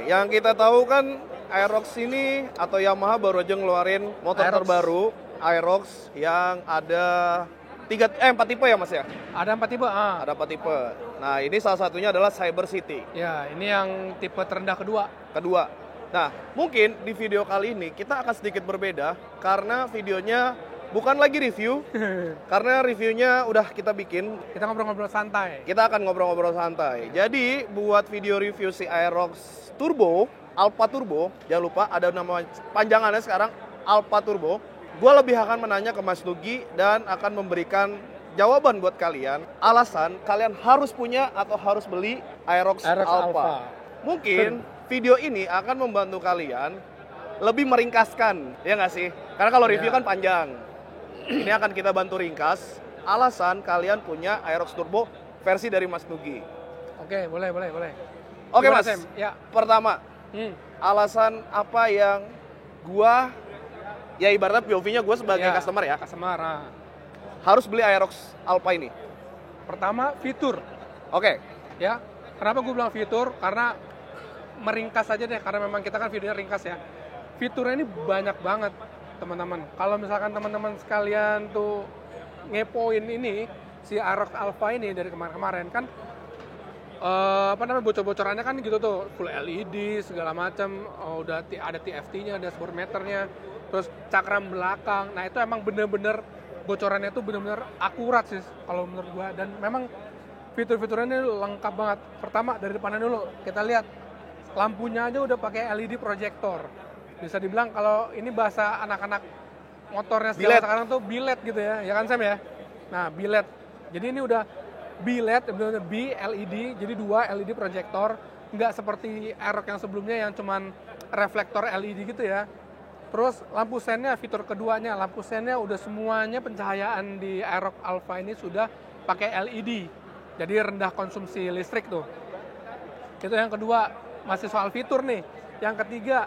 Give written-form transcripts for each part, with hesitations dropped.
yang kita tahu kan Aerox ini atau Yamaha baru aja ngeluarin motor Aerox. terbaru Aerox yang ada 4 tipe ya Mas ya? Ada 4 tipe. Ada 4 tipe. Nah, ini salah satunya adalah Cyber City. Ya, ini yang tipe terendah kedua. Nah, mungkin di video kali ini kita akan sedikit berbeda karena videonya bukan lagi review, karena reviewnya udah kita bikin. Kita ngobrol-ngobrol santai. Kita akan ngobrol-ngobrol santai. Jadi, buat video review si Aerox Turbo, Alpha Turbo, jangan lupa ada nama panjangannya sekarang, Alpha Turbo. Gue lebih akan menanya ke Mas Nugi dan akan memberikan jawaban buat kalian. Alasan kalian harus punya atau harus beli Aerox Alpha. Mungkin video ini akan membantu kalian lebih meringkaskan, ya nggak sih? Karena kalau review kan panjang. Ini akan kita bantu ringkas. Alasan kalian punya Aerox Turbo versi dari Mas Nugi. Oke, boleh. Oke Gimana, Mas, Sam? Ya. pertama, alasan apa yang gua, ya ibaratnya POV-nya gue sebagai customer ya, harus beli Aerox Alpha ini? Pertama, fitur. Oke. Ya, kenapa gue bilang fitur? Karena meringkas aja deh, karena memang kita kan videonya ringkas ya. Fiturnya ini banyak banget, teman-teman. Kalau misalkan teman-teman sekalian tuh ngepoin ini, si Aerox Alpha ini dari kemarin-kemarin kan, bocor-bocorannya kan gitu tuh, full LED segala macam, udah ada TFT-nya, dashboard meternya, terus cakram belakang. Nah itu emang bener-bener bocorannya tuh bener-bener akurat sih kalau menurut gua, dan memang fitur-fiturnya ini lengkap banget. Pertama dari depannya dulu kita lihat lampunya aja udah pakai LED projector. Bisa dibilang kalau ini bahasa anak-anak motornya sekarang tuh bilet gitu ya kan Sam ya. Nah bilet. Jadi ini udah B-LED, benar-benar B LED, jadi 2 LED projector, nggak seperti Aerox yang sebelumnya yang cuman reflektor LED gitu ya. Terus lampu sennya, fitur keduanya, lampu sennya udah semuanya pencahayaan di Aerox Alpha ini sudah pakai LED, jadi rendah konsumsi listrik tuh. Itu yang kedua, masih soal fitur nih. Yang ketiga,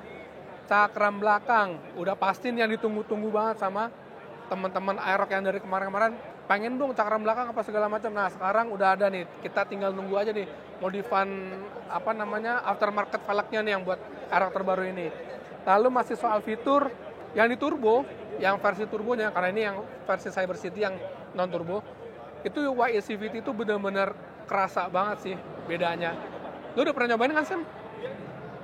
cakram belakang, udah pasti yang ditunggu-tunggu banget sama teman-teman Aerox yang dari kemarin-kemarin. Pengen dong cakram belakang apa segala macam. Nah sekarang udah ada nih, kita tinggal nunggu aja nih modifan aftermarket velgnya nih yang buat Aerox terbaru ini. Lalu masih soal fitur yang di turbo, yang versi turbonya, karena ini yang versi Cyber City yang non turbo, itu YACVT itu benar-benar kerasa banget sih bedanya. Lu udah pernah nyobain kan Sam?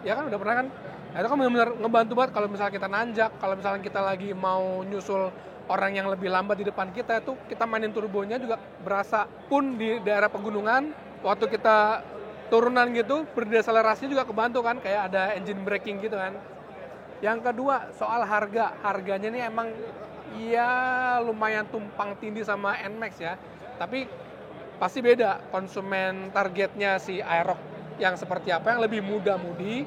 Ya kan udah pernah kan? Nah, itu kan benar-benar ngebantu banget kalau misalnya kita nanjak, kalau misalnya kita lagi mau nyusul orang yang lebih lambat di depan kita, itu kita mainin turbonya juga berasa. Pun di daerah pegunungan, waktu kita turunan gitu, berdeselerasi juga kebantu kan, kayak ada engine braking gitu kan. Yang kedua, soal harganya ini emang ya lumayan tumpang tindih sama NMAX ya, tapi pasti beda konsumen targetnya si Aerox yang seperti apa, yang lebih muda-mudi,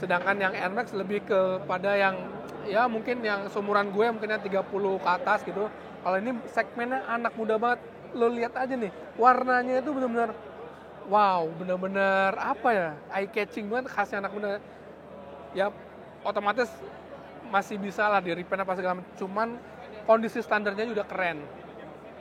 sedangkan yang NMAX lebih kepada yang ya mungkin yang seumuran gue, mungkin yang 30 ke atas gitu. Kalau ini segmennya anak muda banget. Lo lihat aja nih, warnanya itu benar-benar wow, benar-benar apa ya, eye catching banget, khasnya anak muda. Ya otomatis masih bisa lah di repaint apa segala macam, cuman kondisi standarnya udah keren.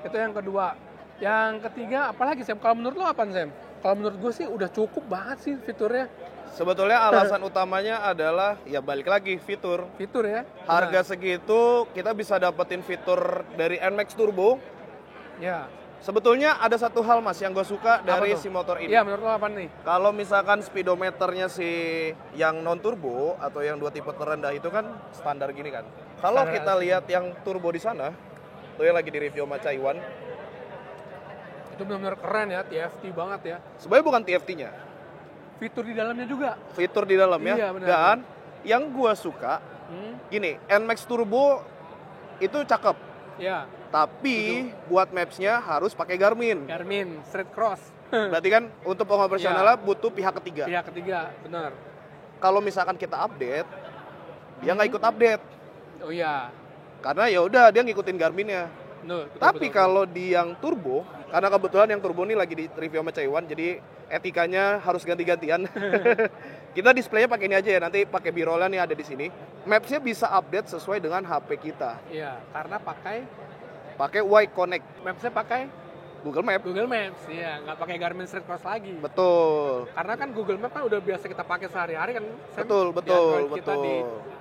Itu yang kedua. Yang ketiga apalagi Sam? Kalau menurut lo apa Sam? Kalau menurut gue sih udah cukup banget sih fiturnya. Sebetulnya alasan utamanya adalah ya balik lagi fitur ya. Harga segitu kita bisa dapetin fitur dari NMAX Turbo. Ya. Sebetulnya ada satu hal Mas yang gue suka dari si motor ini. Iya, menurut lo apa nih? Kalau misalkan speedometernya si yang non turbo atau yang 2 tipe terendah itu kan standar gini kan. Kalau kita lihat yang turbo di sana, tuh yang lagi di review sama Caiwan, itu benar-benar keren ya, TFT banget ya. Sebenarnya bukan TFT-nya. Fitur di dalamnya juga. Fitur di dalamnya. Iya, benar. Dan yang gue suka, gini, NMAX Turbo itu cakep. Iya. Tapi buat maps-nya harus pakai Garmin. Street Cross. Berarti kan untuk pengoperasionalnya butuh pihak ketiga. Pihak ketiga, benar. Kalau misalkan kita update, dia nggak ikut update. Oh iya. Karena ya udah dia ngikutin Garminnya. Tapi kalau di yang turbo, karena kebetulan yang turbo ini lagi di review sama Caiwan, jadi etikanya harus ganti-gantian. Kita displaynya pakai ini aja ya, nanti pakai B-roll-nya nih ada di sini. Maps-nya bisa update sesuai dengan HP kita. Iya, karena pakai Y Connect. Maps-nya pakai Google Map. Google Maps, iya, nggak pakai Garmin Street Cross lagi. Betul. Karena kan Google Map kan udah biasa kita pakai sehari-hari kan. Sam. Betul, Di betul, Android kita, betul. di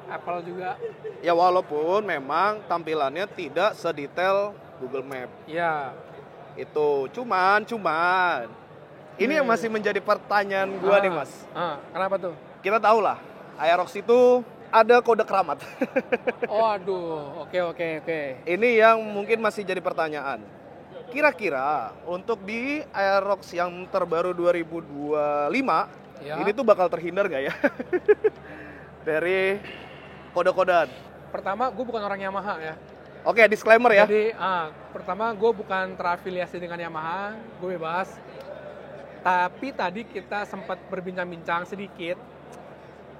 Apple juga. Ya walaupun memang tampilannya tidak sedetail Google Map. Iya. Itu cuman ini yang masih menjadi pertanyaan gua nih, Mas. Kenapa tuh? Kita tahu lah, Aerox itu ada kode keramat. Oh, aduh. Oke. Ini yang mungkin masih jadi pertanyaan. Kira-kira untuk di Aerox yang terbaru 2025, Ya. ini tuh bakal terhindar gak ya? Dari kode-kodean. Pertama, gue bukan orang Yamaha ya. Oke, disclaimer ya. Jadi, pertama gue bukan terafiliasi dengan Yamaha, gue bebas. Tapi tadi kita sempat berbincang-bincang sedikit.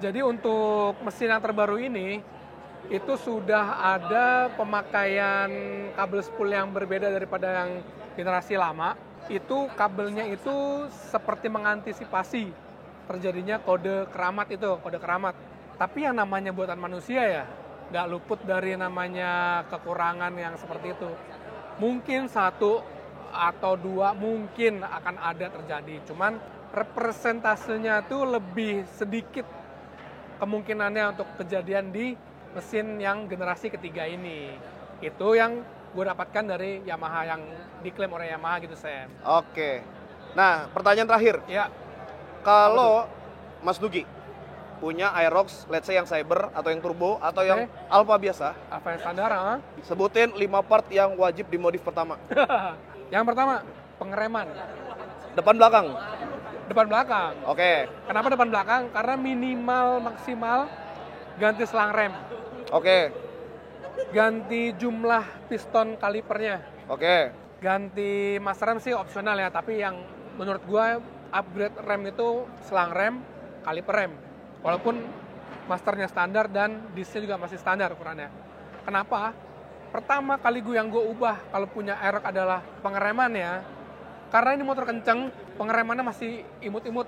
Jadi untuk mesin yang terbaru ini, itu sudah ada pemakaian kabel spool yang berbeda daripada yang generasi lama. Itu kabelnya itu seperti mengantisipasi terjadinya kode keramat. Tapi yang namanya buatan manusia ya, nggak luput dari namanya kekurangan yang seperti itu. Mungkin satu atau dua mungkin akan ada terjadi, cuman representasenya tuh lebih sedikit kemungkinannya untuk kejadian di mesin yang generasi ketiga ini. Itu yang gue dapatkan dari Yamaha, yang diklaim oleh Yamaha gitu, Sam. Oke. Nah, pertanyaan terakhir. Ya, Kalau Mas Dugi punya Aerox, let's say yang Cyber atau yang Turbo atau yang Alpha biasa, apa yang standar? sebutin 5 part yang wajib dimodif pertama. Yang pertama, pengereman. Depan belakang. Depan belakang. Oke. Kenapa depan belakang? Karena minimal maksimal ganti selang rem, Oke. ganti jumlah piston kalipernya, Oke. ganti master rem sih opsional ya, tapi yang menurut gua upgrade rem itu selang rem, kaliper rem. Walaupun masternya standar dan disknya juga masih standar ukurannya. Kenapa? Pertama kali yang gue ubah kalau punya Aerox adalah pengeremannya. Karena ini motor kenceng, pengeremannya masih imut-imut.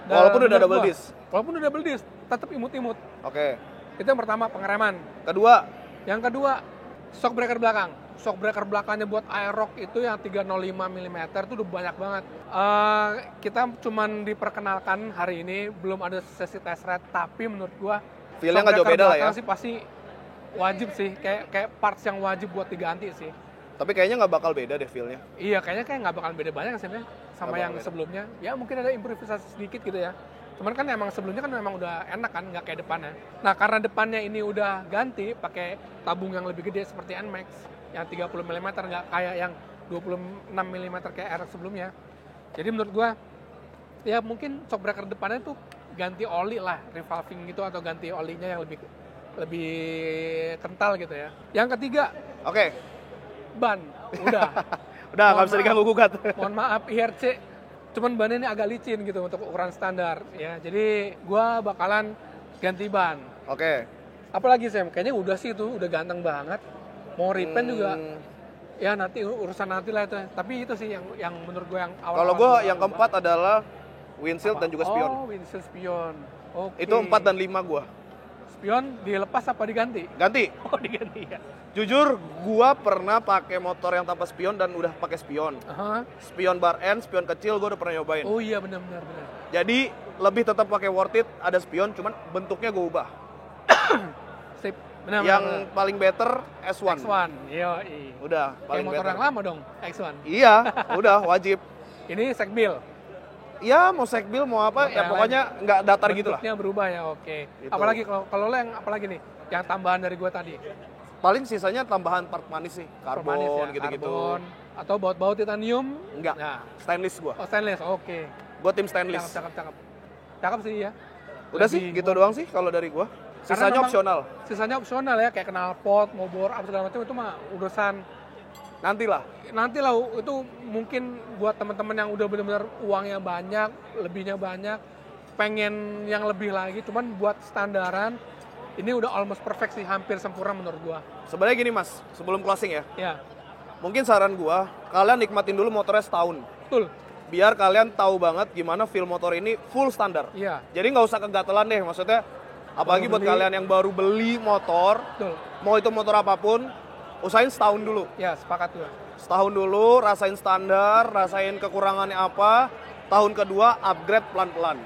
Dan Walaupun udah menurut double gua, disc. Walaupun udah double disc, tetap imut-imut. Oke. Itu yang pertama, pengereman. Kedua. Yang kedua, shock breaker belakang. Shock breaker belakangnya buat Aerox itu yang 305 mm itu udah banyak banget. Kita cuman diperkenalkan hari ini, belum ada sesi test ride, tapi menurut gua Feel-nya nggak jauh beda lah ya. sih pasti wajib sih, kayak parts yang wajib buat diganti sih. Tapi kayaknya nggak bakal beda deh feel-nya. Iya, kayaknya nggak bakal beda banyak sih sama Nggak yang bakal beda. sebelumnya. Ya mungkin ada improvisasi sedikit gitu ya. Cuman kan emang sebelumnya kan memang udah enak kan, nggak kayak depannya. Nah, karena depannya ini udah ganti pakai tabung yang lebih gede seperti NMAX yang 30 mm, nggak kayak yang 26 mm kayak Aerox sebelumnya. Jadi menurut gua ya mungkin shock breaker depannya tuh ganti oli lah, revolving gitu, atau ganti olinya yang lebih kental gitu ya. Yang ketiga, Oke. ban. Udah. Udah nggak bisa diganggu gugat. Mohon maaf, IRC. Cuman bannya ini agak licin gitu untuk ukuran standar ya. Jadi gua bakalan ganti ban. Oke. Apalagi Sam, kayaknya udah sih itu, udah ganteng banget. Mau repaint juga ya nanti urusan nanti lah itu. Tapi itu sih yang menurut gue yang awal. Kalau gue yang keempat adalah windshield dan juga spion. Oh, windshield spion. Oke. Itu 4 dan 5 gue. Spion dilepas apa diganti? Ganti. Oh, diganti ya. Jujur, gua pernah pakai motor yang tanpa spion dan udah pakai spion. Aha. Spion bar end, spion kecil gua udah pernah nyobain. Oh iya, benar. Jadi lebih tetap pakai worth it, ada spion, cuman bentuknya gua ubah. Sip. Benar. Yang paling better S1. X1. Iya. Udah, Kayak paling motor better. yang lama dong, X1. Iya, udah wajib. Ini segbil. Iya, mau sekbil mau apa, ya Yang pokoknya nggak datar gitu lah. Bentuknya berubah ya, oke. Gitu. Apalagi kalau lo yang apalagi nih? Yang tambahan dari gua tadi. Paling sisanya tambahan part manis sih, karbon Permanis ya, gitu-gitu. karbon. Atau baut-baut titanium? Enggak, Nah, stainless gua. oh stainless, oke. Gua tim stainless. Cakep. Cakep sih ya. Udah sih, Lebih- gitu doang sih kalau dari gua. Karena Sisanya memang- opsional. Sisanya opsional ya, kayak knalpot, mau bore up segala macam itu mah urusan Nantilah. nanti lah. Itu mungkin buat teman-teman yang udah benar-benar uangnya banyak, lebihnya banyak, pengen yang lebih lagi. Cuman buat standaran ini udah almost perfect sih, hampir sempurna menurut gua. Sebenarnya gini Mas, sebelum closing ya. Ya, Mungkin saran gua, kalian nikmatin dulu motornya setahun. betul. Biar kalian tahu banget gimana feel motor ini full standar. Iya, Jadi nggak usah kegatelan deh, maksudnya apalagi Baru buat beli. kalian yang baru beli motor, betul. mau itu motor apapun, usahain setahun dulu. Ya, sepakat gue. Setahun dulu, rasain standar, rasain kekurangannya apa. Tahun kedua, upgrade pelan-pelan.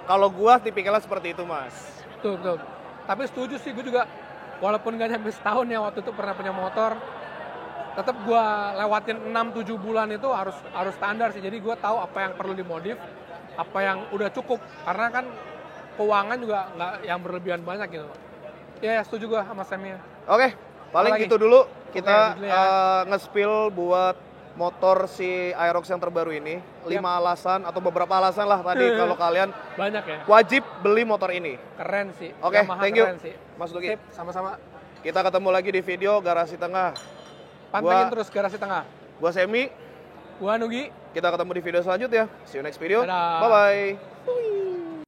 Kalau gua tipikalnya seperti itu, Mas. Betul, betul. Tapi setuju sih, gue juga walaupun gak nyampe setahun ya waktu itu pernah punya motor, tetap gue lewatin 6-7 bulan itu harus standar sih. Jadi gue tahu apa yang perlu dimodif, apa yang udah cukup. Karena kan keuangan juga nggak yang berlebihan banyak gitu. Ya, setuju gue sama Sammy. Oke, paling Apalagi? gitu dulu. Kita Oke, gitu ya. nge-spill buat motor si Aerox yang terbaru ini. 5 alasan atau beberapa alasan lah tadi kalau kalian Banyak ya. wajib beli motor ini. Keren sih. Oke, Yamaha thank you, keren sih. Mas Luki. Sip, sama-sama. Kita ketemu lagi di video Garasi Tengah. Pantengin terus Garasi Tengah. Gua Semi. Gua Nugi. Kita ketemu di video selanjutnya. See you next video. Dadah. Bye-bye.